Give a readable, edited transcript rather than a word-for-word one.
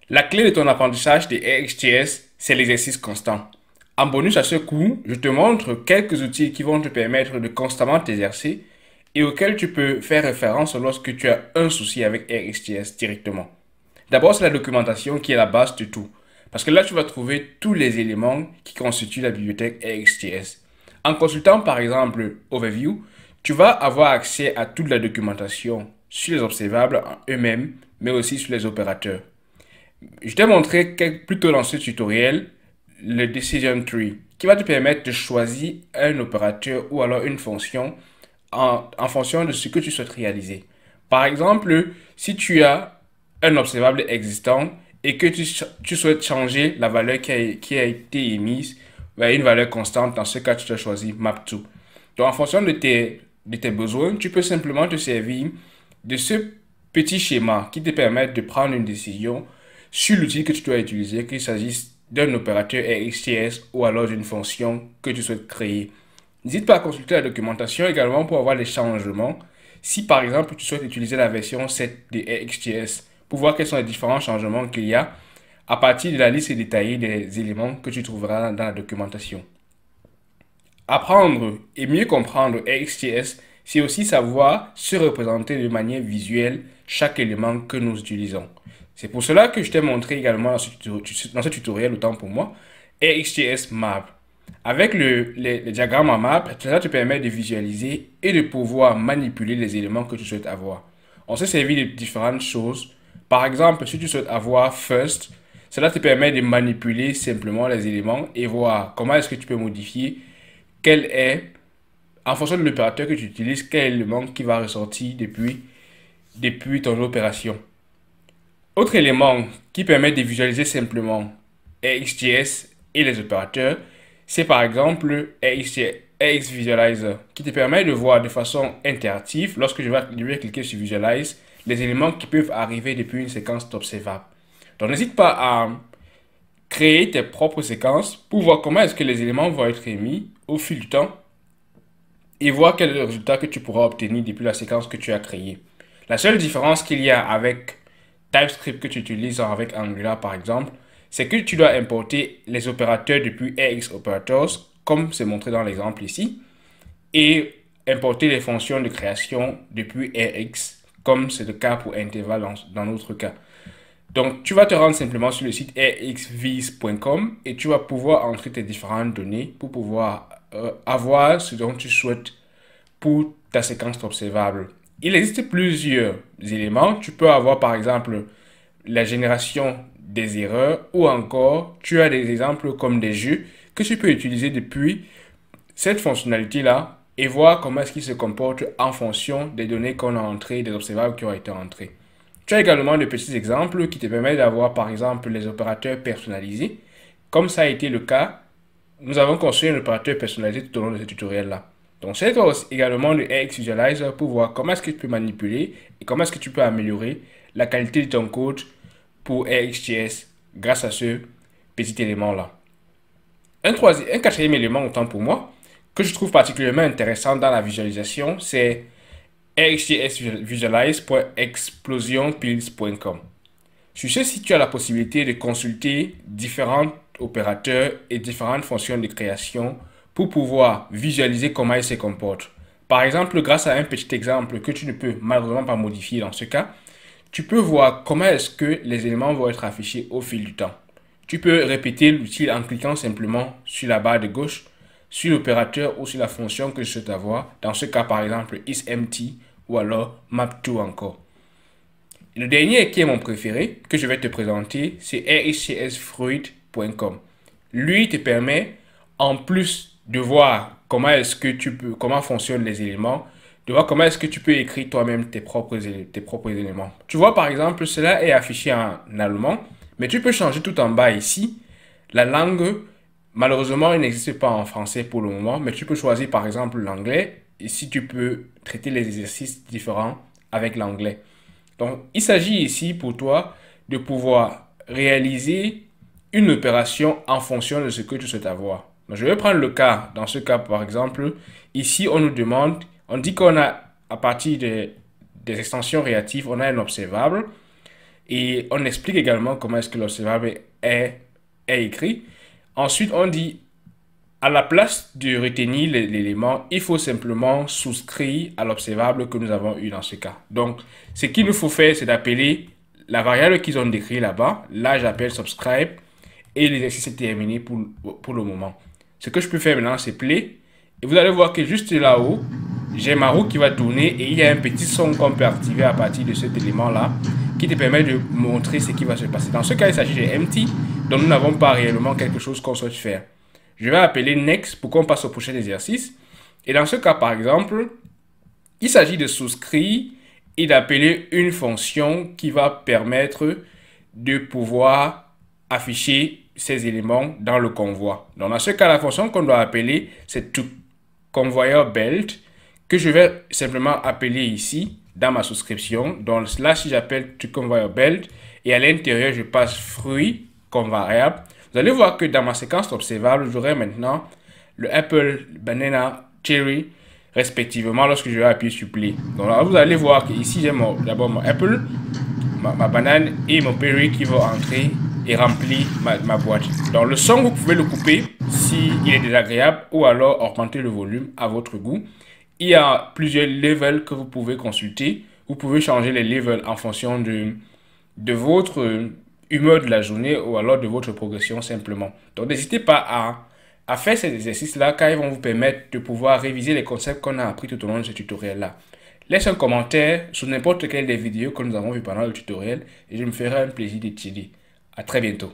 La clé de ton apprentissage de RxJS, c'est l'exercice constant. En bonus à ce cours, je te montre quelques outils qui vont te permettre de constamment t'exercer et auxquels tu peux faire référence lorsque tu as un souci avec RxJS directement. D'abord, c'est la documentation qui est la base de tout. Parce que là, tu vas trouver tous les éléments qui constituent la bibliothèque RxJS. En consultant par exemple Overview, tu vas avoir accès à toute la documentation sur les observables en eux-mêmes, mais aussi sur les opérateurs. Je t'ai montré plus tôt dans ce tutoriel le Decision Tree qui va te permettre de choisir un opérateur ou alors une fonction en fonction de ce que tu souhaites réaliser. Par exemple, si tu as un observable existant et que tu souhaites changer la valeur qui a été émise vers une valeur constante, dans ce cas, tu dois choisir Map2. Donc, en fonction de tes besoins, tu peux simplement te servir de ce petit schéma qui te permet de prendre une décision sur l'outil que tu dois utiliser, qu'il s'agisse d'un opérateur RxJS ou alors d'une fonction que tu souhaites créer. N'hésite pas à consulter la documentation également pour avoir les changements. Si par exemple tu souhaites utiliser la version 7 de RxJS pour voir quels sont les différents changements qu'il y a à partir de la liste détaillée des éléments que tu trouveras dans la documentation. Apprendre et mieux comprendre RxJS, c'est aussi savoir se représenter de manière visuelle chaque élément que nous utilisons. C'est pour cela que je t'ai montré également dans ce tutoriel, autant pour moi, RxJS Map. Avec les diagrammes en map, cela te permet de visualiser et de pouvoir manipuler les éléments que tu souhaites avoir. On s'est servi de différentes choses. Par exemple, si tu souhaites avoir first, cela te permet de manipuler simplement les éléments et voir comment est-ce que tu peux modifier quel est, en fonction de l'opérateur que tu utilises, quel élément qui va ressortir depuis ton opération. Autre élément qui permet de visualiser simplement RxJS et les opérateurs, c'est par exemple RX Visualizer qui te permet de voir de façon interactive, lorsque je vais cliquer sur Visualize, les éléments qui peuvent arriver depuis une séquence d'observables. Donc n'hésite pas à créer tes propres séquences pour voir comment est-ce que les éléments vont être émis au fil du temps et voir quel est le résultat que tu pourras obtenir depuis la séquence que tu as créée. La seule différence qu'il y a avec TypeScript que tu utilises avec Angular par exemple, c'est que tu dois importer les opérateurs depuis Rx Operators, comme c'est montré dans l'exemple ici, et importer les fonctions de création depuis Rx, comme c'est le cas pour interval dans notre cas. Donc, tu vas te rendre simplement sur le site rxviz.com et tu vas pouvoir entrer tes différentes données pour pouvoir avoir ce dont tu souhaites pour ta séquence observable. Il existe plusieurs éléments. Tu peux avoir par exemple la génération des erreurs ou encore tu as des exemples comme des jeux que tu peux utiliser depuis cette fonctionnalité-là et voir comment est-ce qu'il se comporte en fonction des données qu'on a entrées, des observables qui ont été entrés. Tu as également de petits exemples qui te permettent d'avoir par exemple les opérateurs personnalisés. Comme ça a été le cas, nous avons construit un opérateur personnalisé tout au long de ce tutoriel-là. Donc, c'est également le Rx Visualizer pour voir comment est-ce que tu peux manipuler et comment est-ce que tu peux améliorer la qualité de ton code pour RxJS grâce à ce petit élément-là. Un quatrième élément, autant pour moi, que je trouve particulièrement intéressant dans la visualisation, c'est rxjsvisualize.explosionpills.com. Sur ce site, tu as la possibilité de consulter différents opérateurs et différentes fonctions de création pour pouvoir visualiser comment ils se comportent. Par exemple, grâce à un petit exemple que tu ne peux malheureusement pas modifier dans ce cas, tu peux voir comment est-ce que les éléments vont être affichés au fil du temps. Tu peux répéter l'outil en cliquant simplement sur la barre de gauche, sur l'opérateur ou sur la fonction que je souhaite avoir. Dans ce cas, par exemple, isEmpty ou alors map2 encore. Le dernier qui est mon préféré, que je vais te présenter, c'est rxjsfruit.com. Lui te permet, en plus de voir comment fonctionnent les éléments, de voir comment est-ce que tu peux écrire toi-même tes propres éléments. Tu vois, par exemple, cela est affiché en allemand, mais tu peux changer tout en bas ici. La langue, malheureusement, il n'existe pas en français pour le moment, mais tu peux choisir par exemple l'anglais. Ici, tu peux traiter les exercices différents avec l'anglais. Donc, il s'agit ici pour toi de pouvoir réaliser une opération en fonction de ce que tu souhaites avoir. Donc, je vais prendre le cas, dans ce cas par exemple, ici on nous demande, on dit qu'on a à partir des extensions réactives, on a un observable Et on explique également comment est-ce que l'observable est écrit. Ensuite, on dit, à la place de retenir l'élément, il faut simplement souscrire à l'observable que nous avons eu dans ce cas. Donc, ce qu'il nous faut faire, c'est d'appeler la variable qu'ils ont décrite là-bas. Là, j'appelle subscribe et l'exercice est terminé pour le moment. Ce que je peux faire maintenant, c'est play. Et vous allez voir que juste là-haut, j'ai ma roue qui va tourner et il y a un petit son qu'on peut activer à partir de cet élément-là qui te permet de montrer ce qui va se passer. Dans ce cas, il s'agit de empty, donc nous n'avons pas réellement quelque chose qu'on souhaite faire. Je vais appeler next pour qu'on passe au prochain exercice. Et dans ce cas, par exemple, il s'agit de souscrire et d'appeler une fonction qui va permettre de pouvoir afficher ces éléments dans le convoi. Donc, dans ce cas, la fonction qu'on doit appeler, c'est toConvoyerBelt que je vais simplement appeler ici dans ma souscription. Donc là, si j'appelle toConvoyerBelt et à l'intérieur, je passe fruit comme variable, vous allez voir que dans ma séquence observable, j'aurai maintenant le Apple, Banana, Cherry, respectivement lorsque je vais appuyer sur Play. Donc là, vous allez voir que ici, j'ai d'abord mon Apple, ma banane et mon Berry qui vont entrer et remplir ma boîte. Donc le son, vous pouvez le couper s'il est désagréable ou alors augmenter le volume à votre goût. Il y a plusieurs levels que vous pouvez consulter. Vous pouvez changer les levels en fonction de votre humeur de la journée ou alors de votre progression simplement. Donc n'hésitez pas à faire ces exercices-là car ils vont vous permettre de pouvoir réviser les concepts qu'on a appris tout au long de ce tutoriel-là. Laisse un commentaire sur n'importe quelle des vidéos que nous avons vues pendant le tutoriel et je me ferai un plaisir d'étudier. À très bientôt.